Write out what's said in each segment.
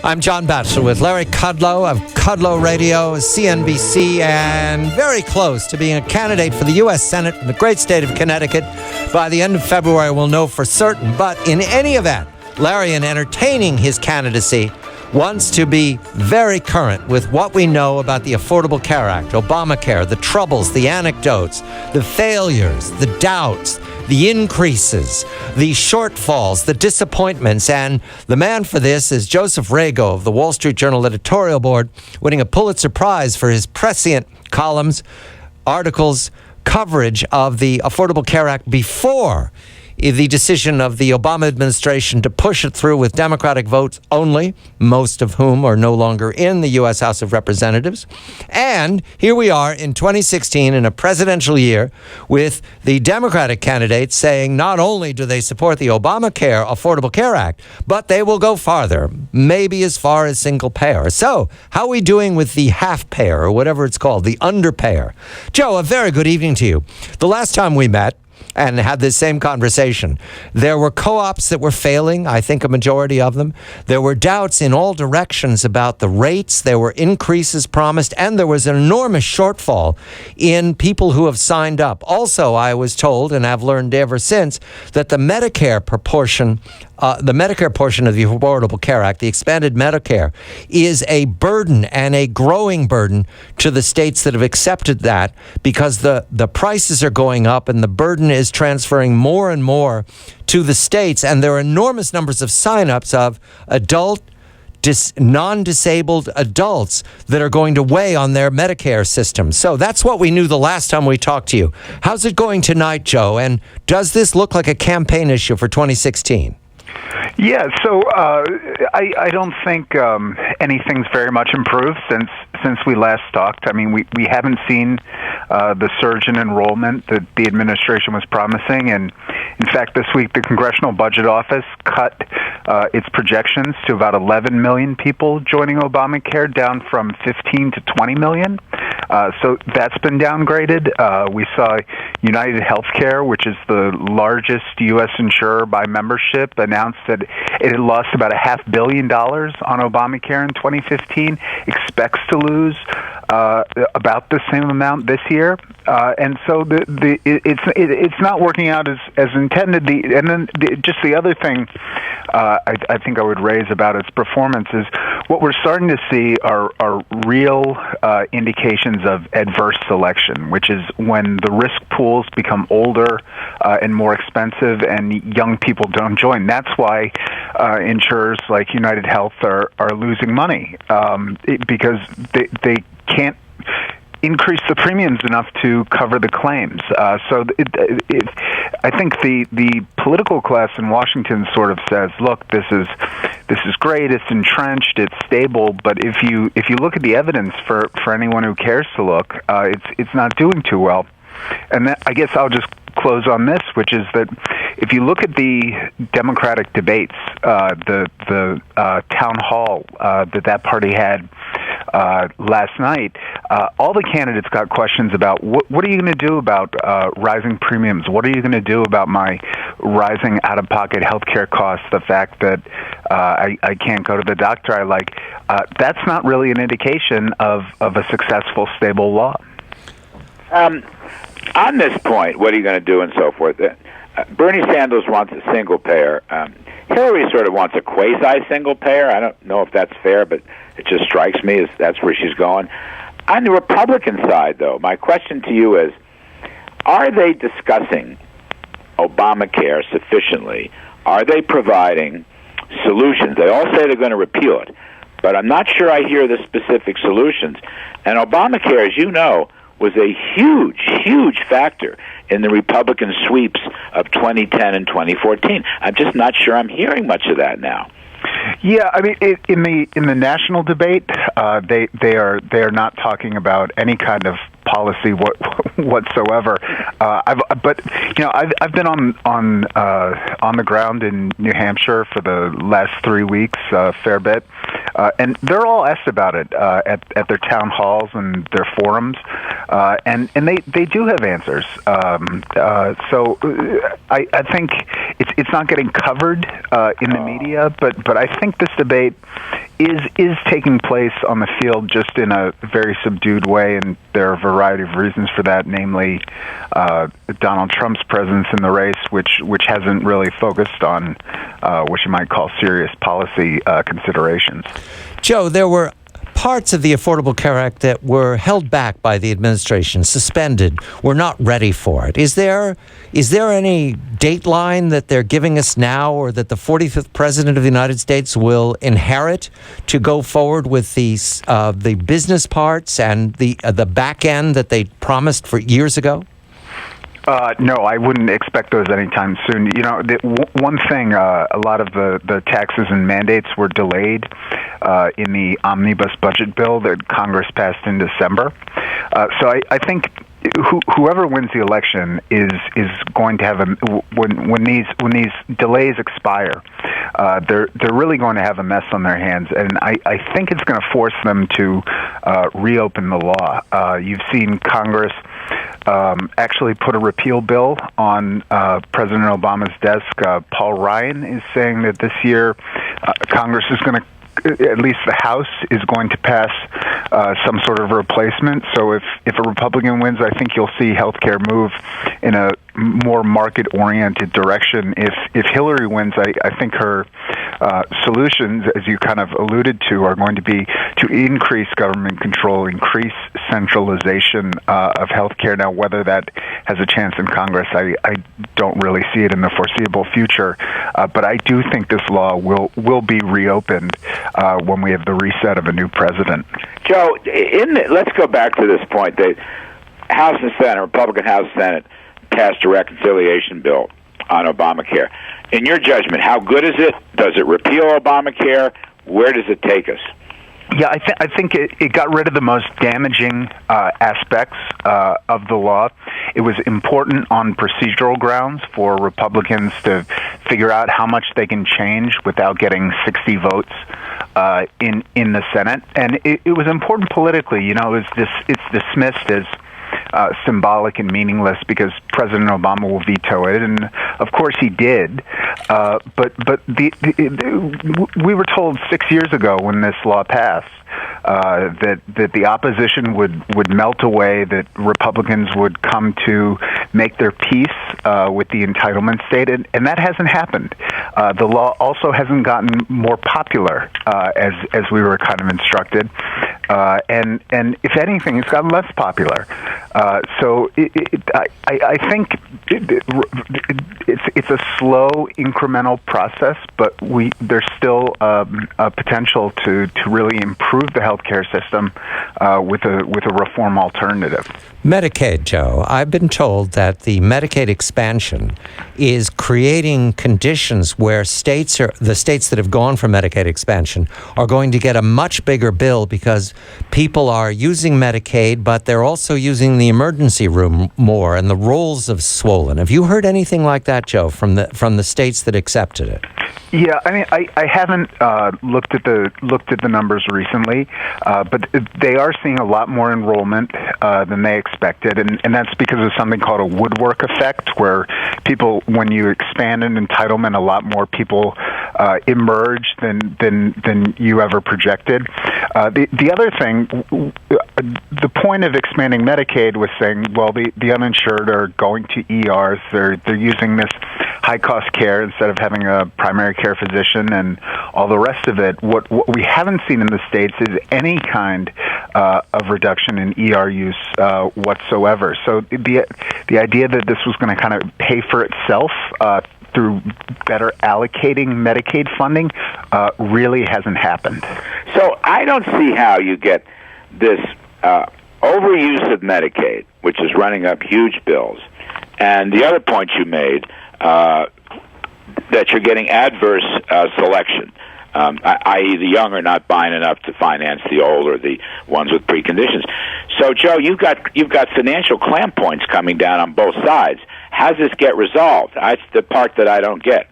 I'm John Batchelor with Larry Kudlow of Kudlow Radio, CNBC, and very close to being a candidate for the U.S. Senate in the great state of Connecticut. By the end of February, we'll know for certain. But in any event, Larry, in entertaining his candidacy, wants to be very current with what we know about the Affordable Care Act, Obamacare, the troubles, the anecdotes, the failures, the doubts, the increases, the shortfalls, the disappointments. And the man for this is Joseph Rago of the Wall Street Journal editorial board, winning a Pulitzer Prize for his prescient columns, articles, coverage of the Affordable Care Act before the decision of the Obama administration to push it through with Democratic votes only, most of whom are no longer in the U.S. House of Representatives. And here we are in 2016 in a presidential year with the Democratic candidates saying not only do they support the Obamacare Affordable Care Act, but they will go farther, maybe as far as single payer. So how are we doing with the half payer or whatever it's called, the underpayer? Joe, a very good evening to you. The last time we met and had this same conversation, there were co-ops that were failing, I think a majority of them. There were doubts in all directions about the rates. There were increases promised, and there was an enormous shortfall in people who have signed up. Also, I was told, and I've learned ever since, that the Medicare portion of the Affordable Care Act, the expanded Medicare, is a burden and a growing burden to the states that have accepted that because the prices are going up and the burden is transferring more and more to the states. And there are enormous numbers of signups of non-disabled adults that are going to weigh on their Medicare system. So that's what we knew the last time we talked to you. How's it going tonight, Joe? And does this look like a campaign issue for 2016? Yeah, so I don't think anything's very much improved since we last talked. I mean, we haven't seen the surge in enrollment that the administration was promising, and in fact, this week the Congressional Budget Office cut its projections to about 11 million people joining Obamacare, down from 15 to 20 million. So that's been downgraded. We saw United Healthcare, which is the largest U.S. insurer by membership, announced that it had lost about $500 million on Obamacare in 2015, expects to lose about the same amount this year. And so it's not working out as intended. And then just the other thing I think I would raise about its performance is what we're starting to see are real indications of adverse selection, which is when the risk pools become older and more expensive and young people don't join. That's why insurers like United Health are losing money because they can't increase the premiums enough to cover the claims. So I think the political class in Washington sort of says, look, this is great, it's entrenched, it's stable, but if you look at the evidence for anyone who cares to look, it's not doing too well. And that, I guess I'll just close on this, which is that if you look at the Democratic debates, the town hall that party had last night, all the candidates got questions about what are you going to do about rising premiums? What are you going to do about my rising out-of-pocket health care costs? The fact that I can't go to the doctor I like. That's not really an indication of a successful, stable law. On this point, what are you going to do and so forth? Bernie Sanders wants a single payer. Hillary sort of wants a quasi-single payer. I don't know if that's fair, but it just strikes me as that's where she's going. On the Republican side, though, my question to you is, are they discussing Obamacare sufficiently? Are they providing solutions? They all say they're going to repeal it, but I'm not sure I hear the specific solutions. And Obamacare, as you know, was a huge, huge factor in the Republican sweeps of 2010 and 2014. I'm just not sure I'm hearing much of that now. Yeah, I mean, in the national debate, they are not talking about any kind of policy whatsoever. I've been on the ground in New Hampshire for the last 3 weeks, a fair bit, and they're all asked about it at their town halls and their forums, and they do have answers. So I think it's not getting covered in the media, but I think this debate is taking place on the field, just in a very subdued way, and there are a variety of reasons for that, namely Donald Trump's presence in the race, which hasn't really focused on what you might call serious policy considerations. Joe, there were parts of the Affordable Care Act that were held back by the administration, suspended. We're not ready for it. Is there any dateline that they're giving us now, or that the 45th President of the United States will inherit to go forward with the business parts and the back end that they promised for years ago? No, I wouldn't expect those anytime soon. You know, one thing, a lot of the taxes and mandates were delayed in the omnibus budget bill that Congress passed in December. So I think whoever wins the election is going to have when these delays expire, they're really going to have a mess on their hands, and I think it's going to force them to reopen the law. You've seen Congress actually put a repeal bill on President Obama's desk. Paul Ryan is saying that this year Congress is going to, at least the House, is going to pass some sort of replacement. So if a Republican wins, I think you'll see healthcare move in a more market-oriented direction. If Hillary wins, I think her solutions, as you kind of alluded to, are going to be to increase government control, increase centralization of healthcare. Now, whether that has a chance in Congress, I don't really see it in the foreseeable future. But I do think this law will be reopened when we have the reset of a new president. Joe, let's go back to this point. The House and Senate, Republican House and Senate, passed a reconciliation bill on Obamacare. In your judgment, how good is it? Does it repeal Obamacare? Where does it take us? Yeah, I think it got rid of the most damaging aspects of the law. It was important on procedural grounds for Republicans to figure out how much they can change without getting 60 votes in the Senate, and it was important politically. You know, it's dismissed as symbolic and meaningless because President Obama will veto it, and of course he did. But we were told 6 years ago when this law passed that the opposition would melt away, that Republicans would come to make their peace with the entitlement state, and that hasn't happened. The law also hasn't gotten more popular as we were kind of instructed, and if anything, it's gotten less popular. So I think it's a slow, incremental process, but there's still a potential to really improve the healthcare system with a reform alternative. Medicaid, Joe. I've been told that the Medicaid expansion is creating conditions where the states that have gone for Medicaid expansion are going to get a much bigger bill because people are using Medicaid, but they're also using the emergency room more, and the rolls have swollen. Have you heard anything like that, Joe, from the states that accepted it? Yeah, I mean, I haven't looked at the numbers recently, but they are seeing a lot more enrollment than they expected, and that's because of something called a woodwork effect, where people, when you expand an entitlement, a lot more people emerge than you ever projected. The other thing, the point of expanding Medicaid was saying, well, the uninsured are going to ERs. They're using this high-cost care instead of having a primary care physician and all the rest of it. What we haven't seen in the States is any kind of reduction in ER use whatsoever. So the idea that this was going to kind of pay for itself through better allocating Medicaid funding really hasn't happened. So I don't see how you get this overuse of Medicaid, which is running up huge bills, and the other point you made, that you're getting adverse selection, i.e. the young are not buying enough to finance the old or the ones with preconditions. So, Joe, you've got financial clamp points coming down on both sides. How does this get resolved? That's the part that I don't get.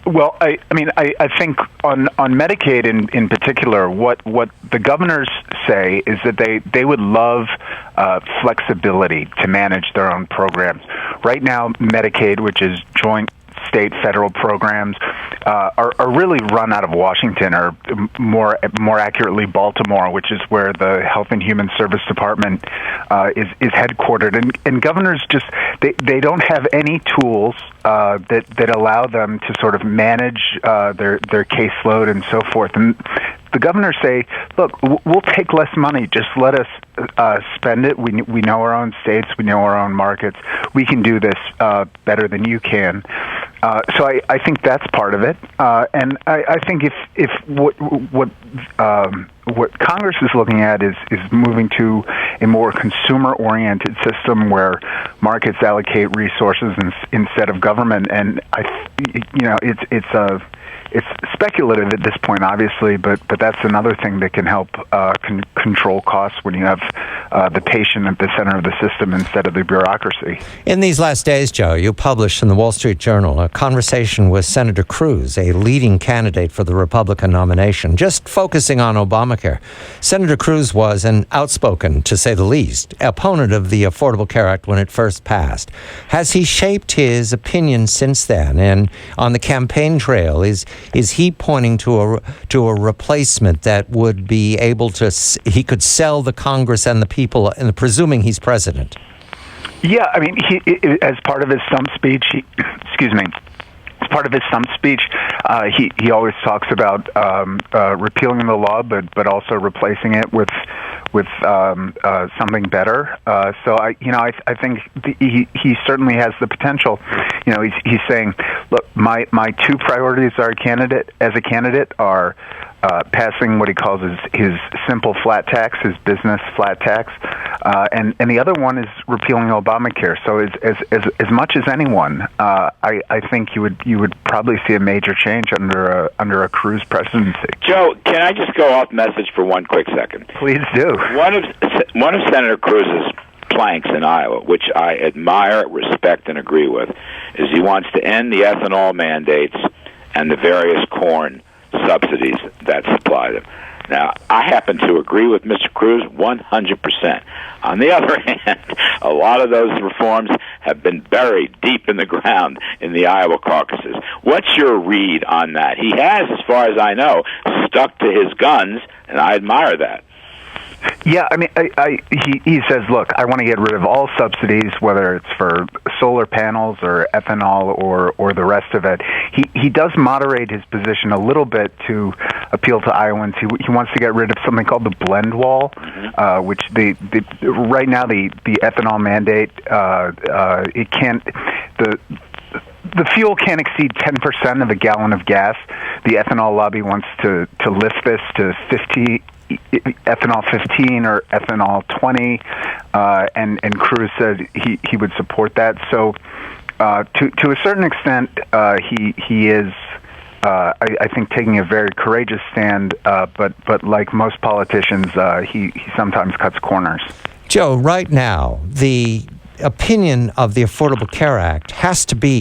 Well, I think on Medicaid in particular, what the governors say is that they would love flexibility to manage their own programs. Right now, Medicaid, which is joint state, federal programs are really run out of Washington, or more accurately, Baltimore, which is where the Health and Human Service Department is headquartered. And governors just they don't have any tools that allow them to sort of manage their caseload and so forth. And the governors say, look, we'll take less money. Just let us spend it. We know our own states. We know our own markets. We can do this better than you can. So I think that's part of it. And I think if what Congress is looking at is moving to a more consumer-oriented system where markets allocate resources instead of government. And it's speculative at this point, obviously, but that's another thing that can help control costs when you have the patient at the center of the system instead of the bureaucracy. In these last days, Joe, you published in the Wall Street Journal a conversation with Senator Cruz, a leading candidate for the Republican nomination, just focusing on Obamacare. Senator Cruz was an outspoken, to say the least, opponent of the Affordable Care Act when it first passed. Has he shaped his opinion since then? And on the campaign trail, is he pointing to a replacement that would be able to, he could sell the Congress and the people, and presuming he's president? Yeah, I mean, as part of his stump speech, as part of his stump speech, he always talks about repealing the law, but also replacing it with something better. So I think he certainly has the potential. He's saying, look, my two priorities as a candidate are passing what he calls his simple flat tax, his business flat tax, and the other one is repealing Obamacare. So as much as anyone, I think you would probably see a major change under a Cruz presidency. Joe, can I just go off message for one quick second? Please do. One of Senator Cruz's planks in Iowa, which I admire, respect, and agree with, is he wants to end the ethanol mandates and the various corn subsidies that supply them. Now, I happen to agree with Mr. Cruz 100%. On the other hand, a lot of those reforms have been buried deep in the ground in the Iowa caucuses. What's your read on that? He has, as far as I know, stuck to his guns, and I admire that. Yeah, I mean, he says, look, I want to get rid of all subsidies, whether it's for solar panels or ethanol or the rest of it. He does moderate his position a little bit to appeal to Iowans. He wants to get rid of something called the blend wall, which right now the ethanol mandate it can't the fuel can't exceed 10% of a gallon of gas. The ethanol lobby wants to lift this to ethanol 15 or ethanol 20, and Cruz said he would support that. So to a certain extent, he is, I think, taking a very courageous stand, but like most politicians, he sometimes cuts corners. Joe, right now, the opinion of the Affordable Care Act has to be